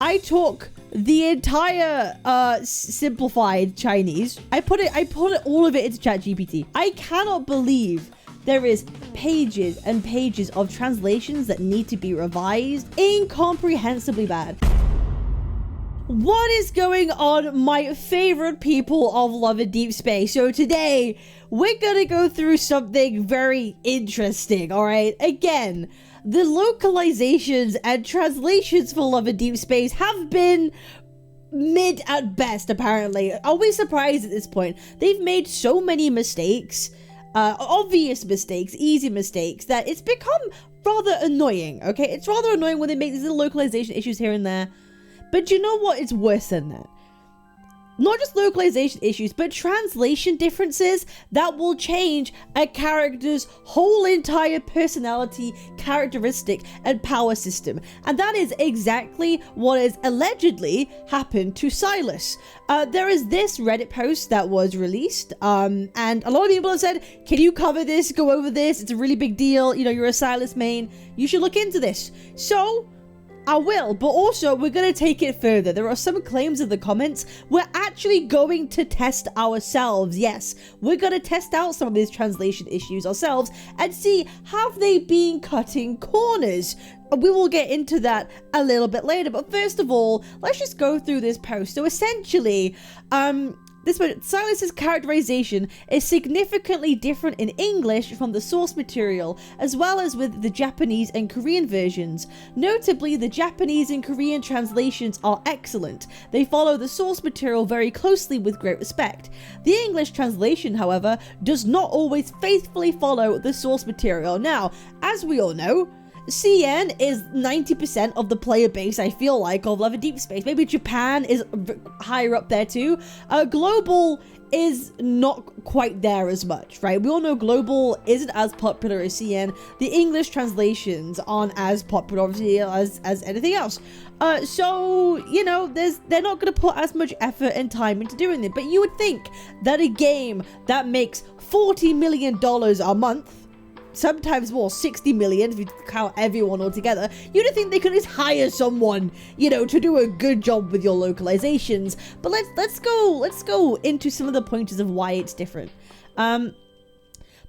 I took the entire simplified Chinese. I put all of it into ChatGPT. I cannot believe there is pages and pages of translations that need to be revised. Incomprehensibly bad. What is going on, my favorite people of Love and Deep Space? So today, we're gonna go through something very interesting, alright? Again, the localizations and translations for Love and Deep Space have been mid at best, apparently. Are we surprised at this point? They've made so many mistakes, obvious mistakes, easy mistakes, that it's become rather annoying, okay? It's rather annoying when they make these little localization issues here and there. But you know what is worse than that? Not just localization issues, but translation differences that will change a character's whole entire personality, characteristic, and power system. And that is exactly what has allegedly happened to Sylus. There is this Reddit post that was released, and a lot of people have said, can you cover this, go over this? It's a really big deal. You know, you're a Sylus main. You should look into this. So I will, but also we're going to take it further. There are some claims in the comments. We're actually going to test ourselves. Yes, we're going to test out some of these translation issues ourselves and see, have they been cutting corners? We will get into that a little bit later, but first of all, let's just go through this post. So essentially, this one, Sylus's characterization is significantly different in English from the source material, as well as with the Japanese and Korean versions. Notably, the Japanese and Korean translations are excellent. They follow the source material very closely with great respect. The English translation, however, does not always faithfully follow the source material. Now, as we all know, CN is 90% of the player base, I feel like, of Love and Deep Space. Maybe Japan is higher up there too. Global is not quite there as much, right? We all know Global isn't as popular as CN. The English translations aren't as popular, obviously, as anything else. So, you know, they're not going to put as much effort and time into doing it. But you would think that a game that makes $40 million a month, sometimes more, 60 million if you count everyone all together, you'd think they could just hire someone, you know, to do a good job with your localizations. But let's go into some of the pointers of why it's different.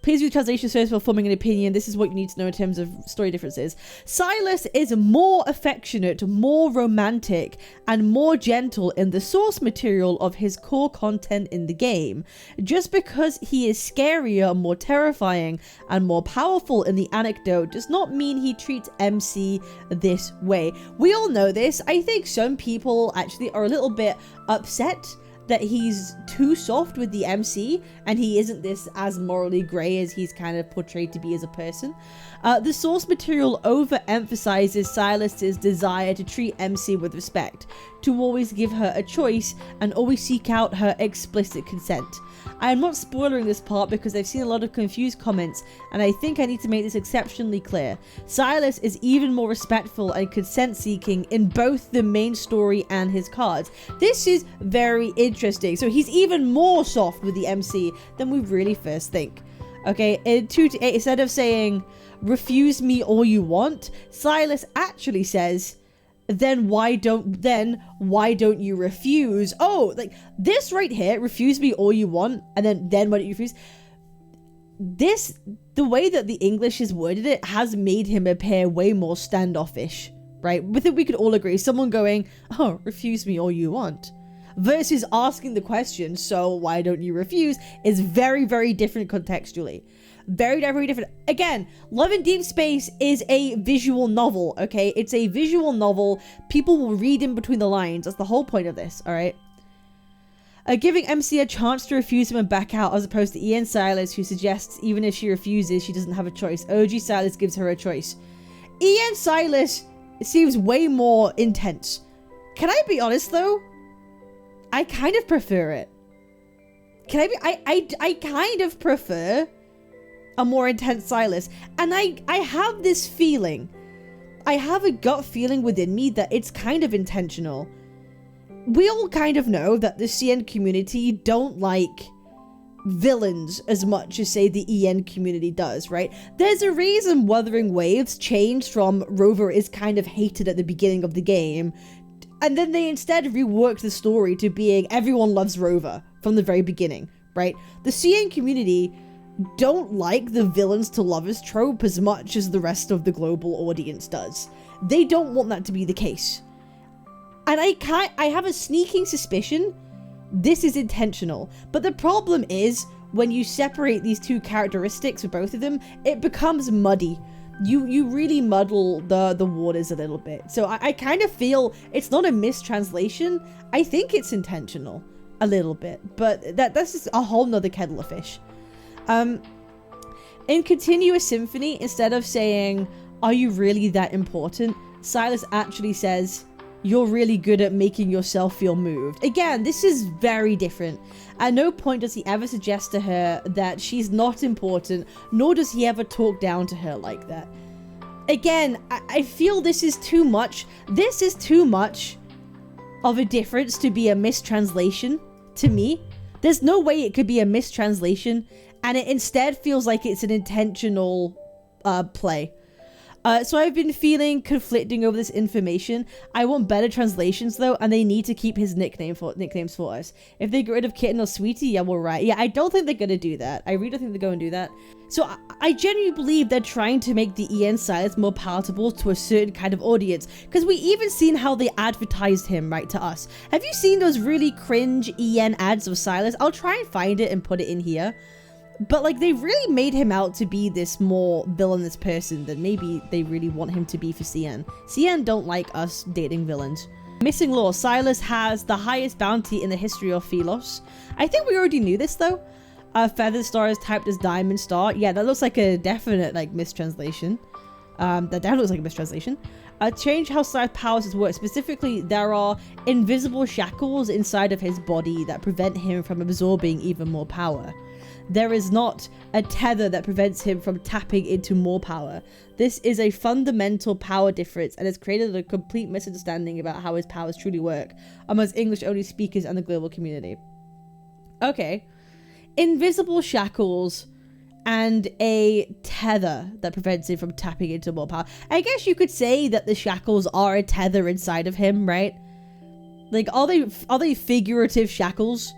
Please read the translation service for forming an opinion. This is what you need to know in terms of story differences. Sylus is more affectionate, more romantic, and more gentle in the source material of his core content in the game. Just because he is scarier, more terrifying, and more powerful in the anecdote does not mean he treats MC this way. We all know this. I think some people actually are a little bit upset that he's too soft with the MC and he isn't this as morally grey as he's kind of portrayed to be as a person. The source material overemphasizes Sylus's desire to treat MC with respect, to always give her a choice and always seek out her explicit consent. I am not spoiling this part because I've seen a lot of confused comments and I think I need to make this exceptionally clear. Sylus is even more respectful and consent seeking in both the main story and his cards. This is very interesting. So he's even more soft with the MC than we really first think. Okay, in 2-8, instead of saying refuse me all you want, Sylus actually says, then why don't you refuse? Oh, like this right here, refuse me all you want, and then why don't you refuse? This, the way that the English has worded it, has made him appear way more standoffish, right? With it, we could all agree. Someone going, oh, refuse me all you want, versus asking the question, so why don't you refuse, is very, very different contextually. Very, very different. Again, Love and Deep Space is a visual novel, okay? It's a visual novel. People will read in between the lines. That's the whole point of this, all right? Giving MC a chance to refuse him and back out, as opposed to Ian Sylus, who suggests even if she refuses, she doesn't have a choice. OG Sylus gives her a choice. Ian Sylus seems way more intense. Can I be honest, though? I kind of prefer it. Can I be? I kind of prefer a more intense Sylus, and I have this feeling, I have a gut feeling within me that it's kind of intentional. We all kind of know that the CN community don't like villains as much as, say, the EN community does, right? There's a reason Wuthering Waves changed from Rover is kind of hated at the beginning of the game And then they instead reworked the story to being everyone loves Rover from the very beginning, right? The CN community don't like the villains to lovers trope as much as the rest of the global audience does. They don't want that to be the case. And I have a sneaking suspicion this is intentional. But the problem is, when you separate these two characteristics for both of them, it becomes muddy. You really muddle the waters a little bit. So I kind of feel it's not a mistranslation. I think it's intentional a little bit, but that's just a whole nother kettle of fish. In Continuous Symphony, instead of saying, "Are you really that important?" Sylus actually says, "You're really good at making yourself feel moved." Again, this is very different. At no point does he ever suggest to her that she's not important, nor does he ever talk down to her like that. Again, I feel this is too much. This is too much of a difference to be a mistranslation to me. There's no way it could be a mistranslation, and it instead feels like it's an intentional play. So I've been feeling conflicting over this information. I want better translations though, and they need to keep his nicknames for us. If they get rid of Kitten or Sweetie, yeah, we're right. Yeah, I don't think they're gonna do that. I really don't think they're gonna do that. So I genuinely believe they're trying to make the EN Sylus more palatable to a certain kind of audience, because we even seen how they advertised him right to us. Have you seen those really cringe EN ads of Sylus? I'll try and find it and put it in here. But like, they really made him out to be this more villainous person than maybe they really want him to be for CN. CN don't like us dating villains. Missing lore. Sylus has the highest bounty in the history of Philos. I think we already knew this though. Feather Star is typed as Diamond Star. Yeah, that looks like a definite like mistranslation. That definitely looks like a mistranslation. Change how Sylus powers work. Specifically, there are invisible shackles inside of his body that prevent him from absorbing even more power. There is not a tether that prevents him from tapping into more power. This is a fundamental power difference and has created a complete misunderstanding about how his powers truly work amongst English-only speakers and the global community. Okay. Invisible shackles and a tether that prevents him from tapping into more power. I guess you could say that the shackles are a tether inside of him, right? Like, are they figurative shackles?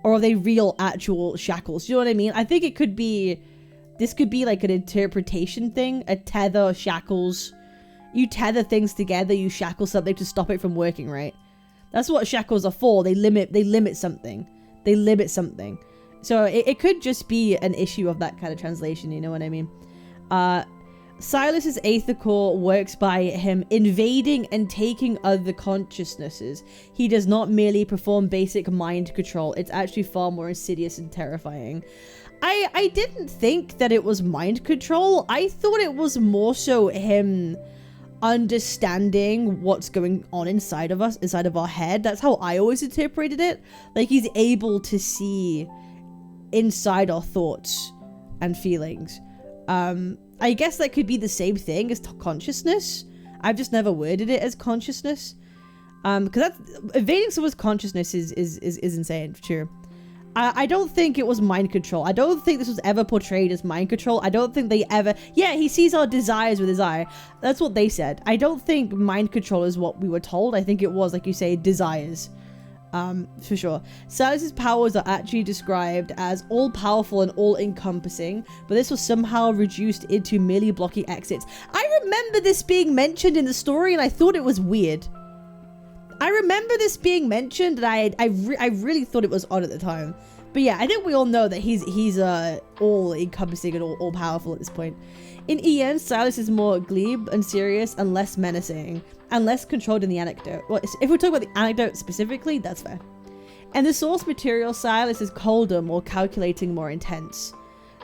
Or are they real, actual shackles? Do you know what I mean? I think it could be... This could be like an interpretation thing. A tether, shackles. You tether things together, you shackle something to stop it from working, right? That's what shackles are for. They limit something. They limit something. So it could just be an issue of that kind of translation, you know what I mean? Sylus's Aether Core works by him invading and taking other consciousnesses. He does not merely perform basic mind control. It's actually far more insidious and terrifying. I didn't think that it was mind control. I thought it was more so him understanding what's going on inside of us, inside of our head. That's how I always interpreted it. Like, he's able to see inside our thoughts and feelings. I guess that could be the same thing as consciousness. I've just never worded it as consciousness. Because that's evading someone's consciousness is insane, for sure. I don't think it was mind control. I don't think this was ever portrayed as mind control. I don't think they ever... Yeah, he sees our desires with his eye. That's what they said. I don't think mind control is what we were told. I think it was, like you say, desires. For sure. Sylus's powers are actually described as all-powerful and all-encompassing, but this was somehow reduced into merely blocking exits. I remember this being mentioned in the story, and I thought it was weird. I remember this being mentioned, and I really thought it was odd at the time. But yeah, I think we all know that he's all-encompassing and all-powerful at this point. In EN, Sylus is more glib and serious and less menacing, and less controlled in the anecdote. Well, if we talk about the anecdote specifically, that's fair. And the source material, Sylus is colder, more calculating, more intense.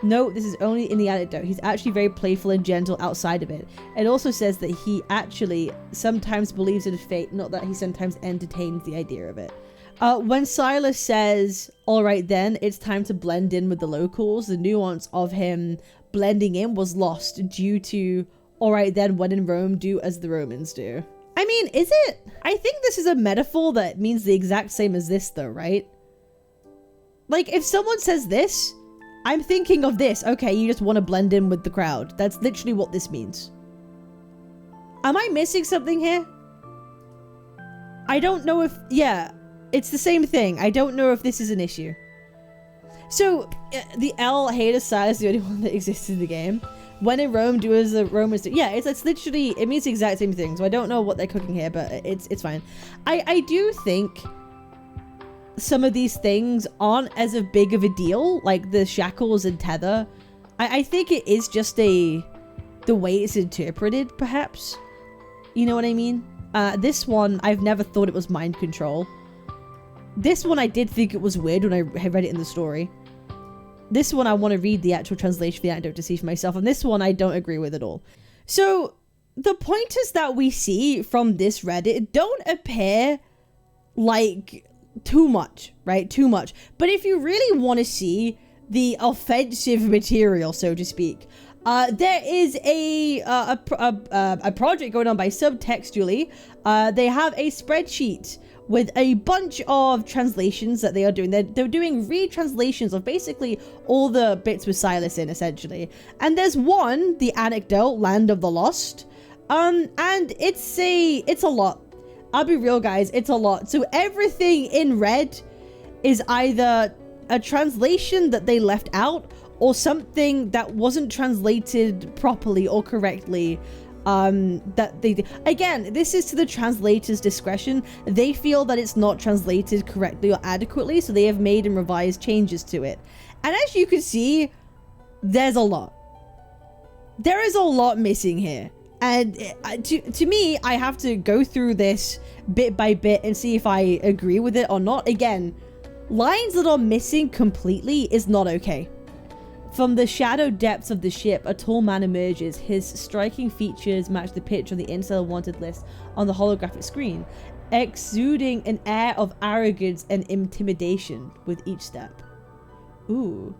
Note, this is only in the anecdote. He's actually very playful and gentle outside of it. It also says that he actually sometimes believes in fate, not that he sometimes entertains the idea of it. When Sylus says, "Alright then, it's time to blend in with the locals," the nuance of him blending in was lost due to, "Alright then, when in Rome, do as the Romans do." I mean, is it? I think this is a metaphor that means the exact same as this though, right? Like, if someone says this, I'm thinking of this. Okay, you just want to blend in with the crowd. That's literally what this means. Am I missing something here? I don't know if, yeah, it's the same thing. I don't know if this is an issue. So, the L hater side is the only one that exists in the game. When in Rome, do as the Romans do. Yeah, it's literally, it means the exact same thing. So I don't know what they're cooking here, but it's fine. I do think some of these things aren't as big of a deal, like the shackles and tether. I think it is just the way it's interpreted, perhaps. You know what I mean? This one, I've never thought it was mind control. This one, I did think it was weird when I read it in the story. This one, I want to read the actual translation of the anecdote to see for myself. And this one, I don't agree with at all. So, the pointers that we see from this Reddit don't appear like too much, right? Too much. But if you really want to see the offensive material, so to speak, there is a project going on by Subtextually. They have a spreadsheet with a bunch of translations that they are doing. They're doing retranslations of basically all the bits with Sylus in, essentially. And there's one, the anecdote, Land of the Lost. And it's a lot. I'll be real, guys, it's a lot. So everything in red is either a translation that they left out or something that wasn't translated properly or correctly. That they did. Again, this is to the translator's discretion. They feel that it's not translated correctly or adequately, so they have made and revised changes to it. And as you can see, there's a lot. There is a lot missing here. And to me, I have to go through this bit by bit and see if I agree with it or not. Again, lines that are missing completely is not okay. From the shadow depths of the ship, a tall man emerges. His striking features match the picture on the incel wanted list on the holographic screen, exuding an air of arrogance and intimidation with each step. Ooh.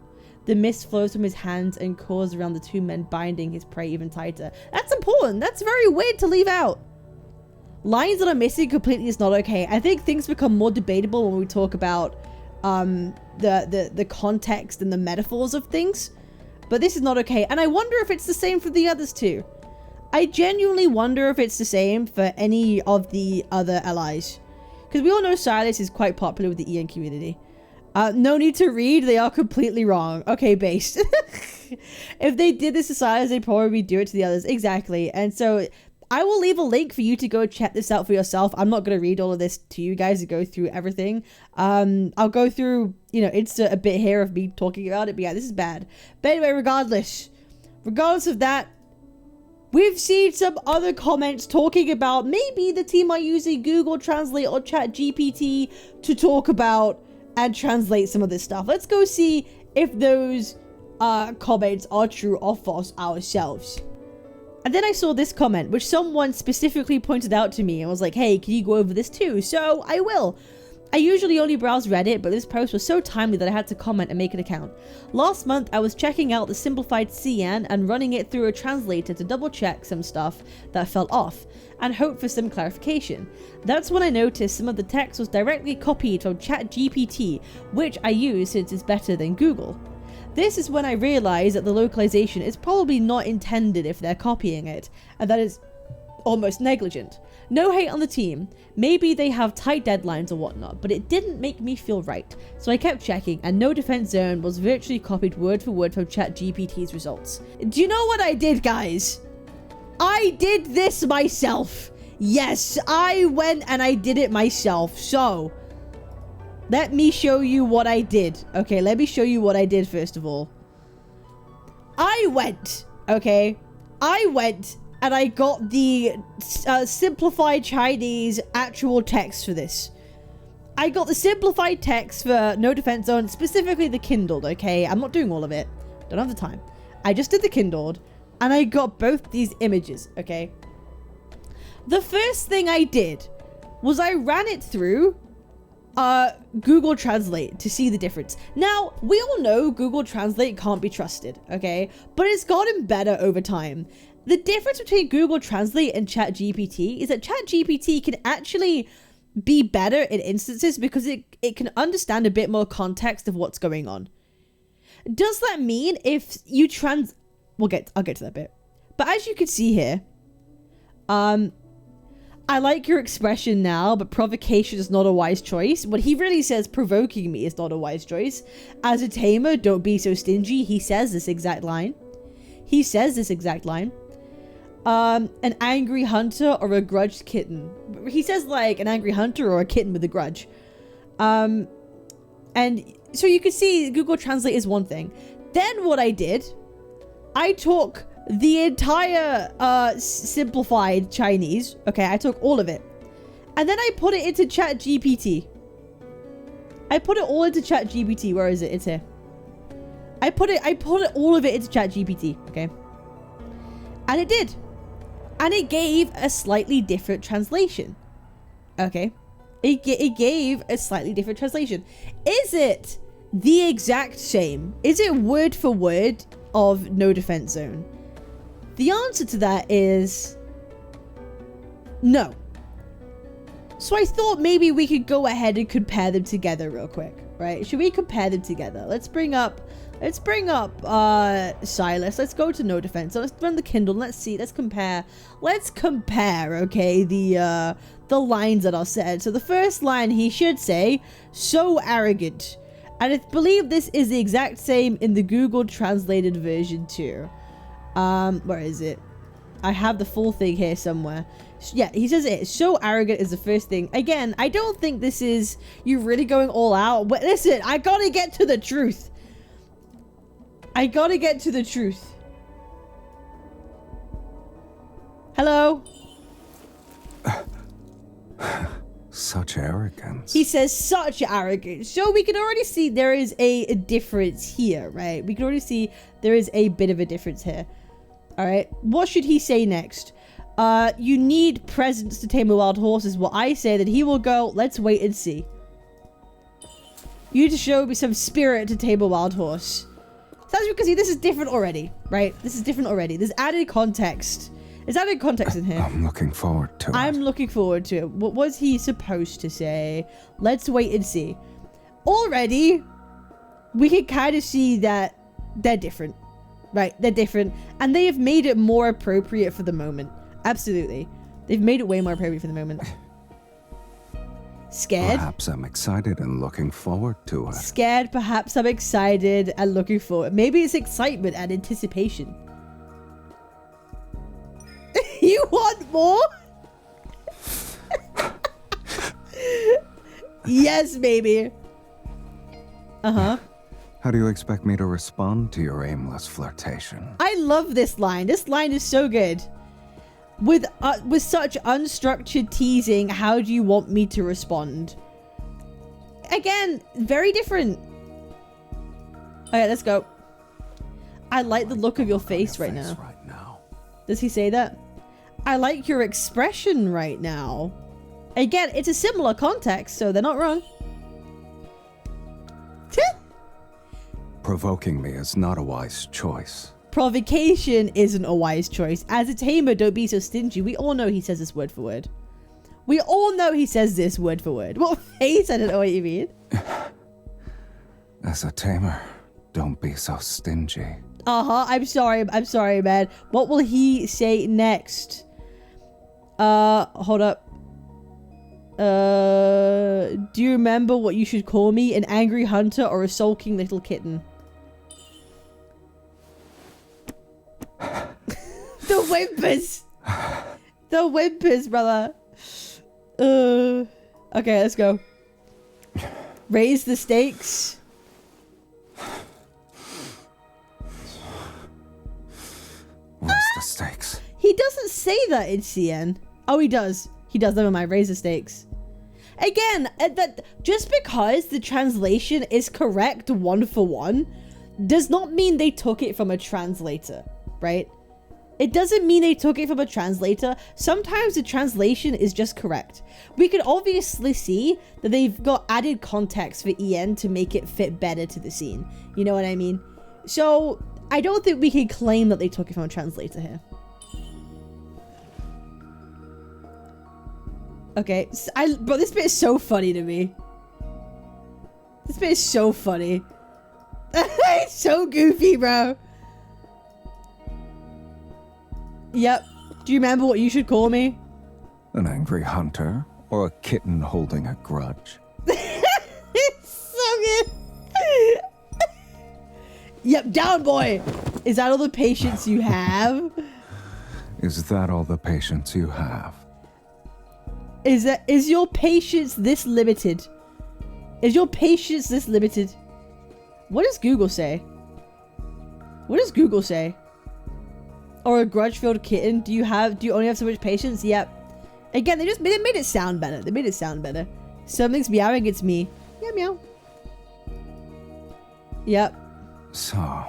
The mist flows from his hands and cores around the two men, binding his prey even tighter. That's important. That's very weird to leave out. Lines that are missing completely is not okay. I think things become more debatable when we talk about the context and the metaphors of things, but this is not okay. And I wonder if it's the same for the others too. I genuinely wonder if it's the same for any of the other allies, because we all know Sylus is quite popular with the EN community. No need to read, they are completely wrong. Okay, based. If they did this to Sylus, they'd probably do it to the others. Exactly. And so I will leave a link for you to go check this out for yourself. I'm not going to read all of this to you guys to go through everything. I'll go through, you know, insert a bit here of me talking about it. But yeah, this is bad. But anyway, regardless of that, we've seen some other comments talking about maybe the team are using Google Translate or ChatGPT to talk about and translate some of this stuff. Let's go see if those comments are true or false ourselves. And then I saw this comment, which someone specifically pointed out to me and was like, hey, can you go over this too? So I will. I usually only browse Reddit, but this post was so timely that I had to comment and make an account. Last month, I was checking out the simplified CN and running it through a translator to double check some stuff that felt off and hope for some clarification. That's when I noticed some of the text was directly copied from ChatGPT, which I use since it's better than Google. This is when I realized that the localization is probably not intended if they're copying it, and that is almost negligent. No hate on the team, maybe they have tight deadlines or whatnot, but it didn't make me feel right. So I kept checking, and No Defense Zone was virtually copied word for word from ChatGPT's results. Do you know what I did, guys? I did this myself. Yes, I went and I did it myself. So let me show you what I did. Okay, let me show you what I did first of all. I went and I got the simplified Chinese actual text for this. I got the simplified text for No Defense Zone, specifically the Kindled, okay? I'm not doing all of it. Don't have the time. I just did the Kindled, and I got both these images, okay? The first thing I did was I ran it through Google Translate to see the difference. Now, we all know Google Translate can't be trusted, okay? But it's gotten better over time. The difference between Google Translate and ChatGPT is that ChatGPT can actually be better in instances because it can understand a bit more context of what's going on. Does that mean if you I'll get to that bit. But as you can see here, I I like your expression now, but provocation is not a wise choice. What he really says, provoking me is not a wise choice. As a tamer, don't be so stingy. He says this exact line. He says this exact line. An angry hunter or a grudged kitten. He says like an angry hunter or a kitten with a grudge. And so you can see Google Translate is one thing. Then what I did, I took the entire simplified Chinese. Okay, I took all of it. And then I put it into ChatGPT. I put it all into ChatGPT. Where is it? It's here. I put all of it into ChatGPT, okay? And it did. And it gave a slightly different translation. Okay? It gave a slightly different translation. Is it the exact same? Is it word for word of No Defense Zone? The answer to that is no. So I thought maybe we could go ahead and compare them together real quick, right? Should we compare them together? Let's bring up Sylus. Let's go to No Defense. So let's run the Kindle. Let's see. Let's compare. Okay, the lines that are said. So the first line he should say, "So arrogant," and I believe this is the exact same in the Google translated version too. Where is it? I have the full thing here somewhere. Yeah, he says it. "So arrogant" is the first thing. Again, I don't think this is you really going all out. But listen, I gotta get to the truth. Hello? Such arrogance. He says such arrogance. So we can already see there is a difference here, right? We can already see there is a bit of a difference here. All right. What should he say next? You need presence to tame a wild horse is what I say. That he will go, let's wait and see. You need to show me some spirit to tame a wild horse. So as you can see, this is different already, right? This is different already. There's added context. There's added context in here. I'm looking forward to it. I'm looking forward to it. What was he supposed to say? Let's wait and see. Already, we can kind of see that they're different, right? They're different. And they have made it more appropriate for the moment. Absolutely. They've made it way more appropriate for the moment. Scared? Perhaps I'm excited and looking forward to it. Scared, perhaps I'm excited and looking forward. Maybe it's excitement and anticipation. You want more? Yes, baby. Uh-huh. How do you expect me to respond to your aimless flirtation? I love this line. This line is so good. With such unstructured teasing, how do you want me to respond? Again, very different. Okay, let's go. I like the look of your face right now. Does he say that? I like your expression right now. Again, it's a similar context, so they're not wrong. Provoking me is not a wise choice. Provocation isn't a wise choice. As a tamer, don't be so stingy. We all know he says this word for word. We all know he says this word for word. What face? I don't know what you mean. As a tamer, don't be so stingy. Uh-huh. I'm sorry, man. What will he say next? Hold up. Do you remember what you should call me? An angry hunter or a sulking little kitten? The whimpers. The whimpers, brother. Okay, let's go. Raise the stakes. Raise the stakes. He doesn't say that in CN. Oh, he does. He does. Never mind. Raise the stakes. Again, that just because the translation is correct 1-for-1 does not mean they took it from a translator, right? It doesn't mean they took it from a translator. Sometimes the translation is just correct. We can obviously see that they've got added context for EN to make it fit better to the scene. You know what I mean? So I don't think we can claim that they took it from a translator here. Okay, bro, this bit is so funny to me. This bit is so funny. It's so goofy, bro. Yep. Do you remember what you should call me? An angry hunter? Or a kitten holding a grudge? So good. Yep, down boy. Is that all the patience you have? Is that all the patience you have? Is your patience this limited? Is your patience this limited? What does Google say? What does Google say? Or a grudge-filled kitten? Do you only have so much patience? Yep. Again, they made it sound better. They made it sound better. Something's meowing, it's me. Meow meow. Yep. So,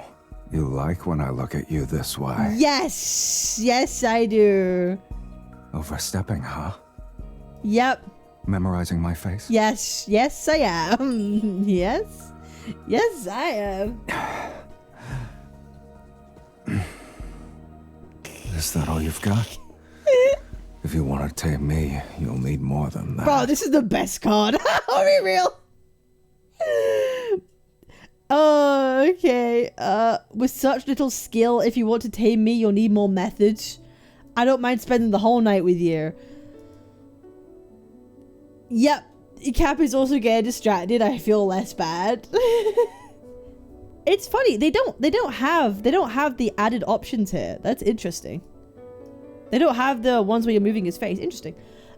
you like when I look at you this way? Yes! Yes, I do. Overstepping, huh? Yep. Memorizing my face? Yes. Yes, I am. Yes. Yes, I am. Is that all you've got? If you want to tame me, you'll need more than that. Bro, this is the best card. I'll be real. Oh, okay. With such little skill, if you want to tame me, you'll need more methods. I don't mind spending the whole night with you. Yep. Cap is also getting distracted. I feel less bad. It's funny. They don't have the added options here. That's interesting. They don't have the ones where you're moving his face. Interesting.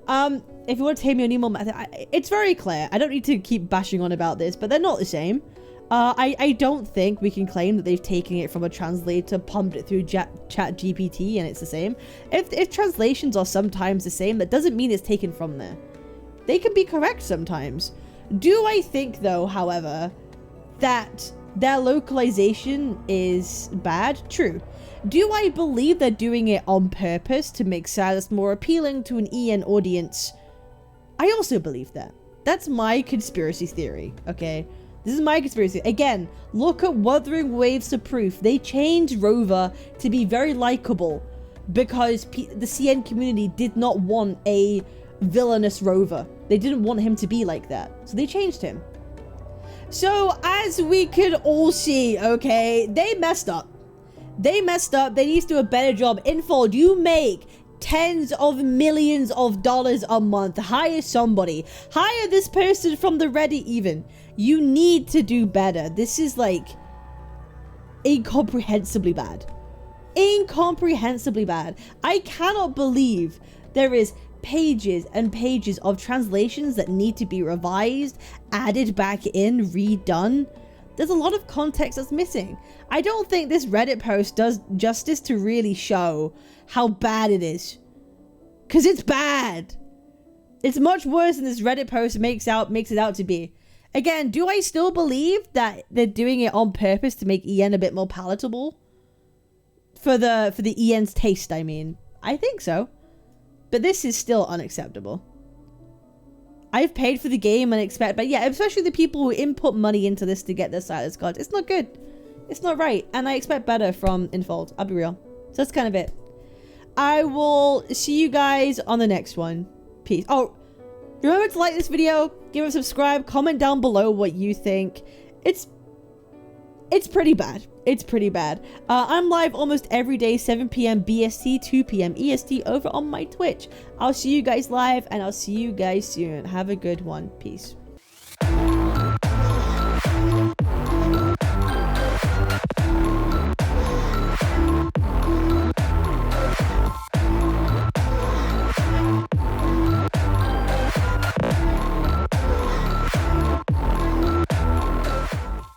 If you want to tame me, you need more method. It's very clear. I don't need to keep bashing on about this, but they're not the same. I don't think we can claim that they've taken it from a translator, pumped it through chat GPT, and it's the same. If translations are sometimes the same, that doesn't mean it's taken from there. They can be correct sometimes. Do I think, though, however, that their localization is bad? True. Do I believe they're doing it on purpose to make Sylus more appealing to an EN audience? I also believe that. That's my conspiracy theory, okay? This is my conspiracy. Again, look at Wuthering Waves to proof. They changed Rover to be very likable because the CN community did not want a villainous Rover. They didn't want him to be like that. So they changed him. So as we could all see, okay, they messed up. They messed up. They need to do a better job. Infold, you make tens of millions of dollars a month. Hire somebody. Hire this person from the Reddit even. You need to do better. This is like incomprehensibly bad. Incomprehensibly bad. I cannot believe there is pages and pages of translations that need to be revised, added back in, redone. There's a lot of context that's missing. I don't think this Reddit post does justice to really show how bad it is. Because it's bad. It's much worse than this Reddit post makes it out to be. Again, do I still believe that they're doing it on purpose to make EN a bit more palatable? For the EN's taste, I mean. I think so. But this is still unacceptable. I've paid for the game and expect, but yeah, especially the people who input money into this to get their Sylus cards. It's not good. It's not right. And I expect better from Infold. I'll be real. So that's kind of it. I will see you guys on the next one. Peace. Oh, remember to like this video, give it a subscribe, comment down below what you think. It's pretty bad. It's pretty bad. I'm live almost every day, 7 p.m. BST, 2 p.m. EST over on my Twitch. I'll see you guys live and I'll see you guys soon. Have a good one. Peace.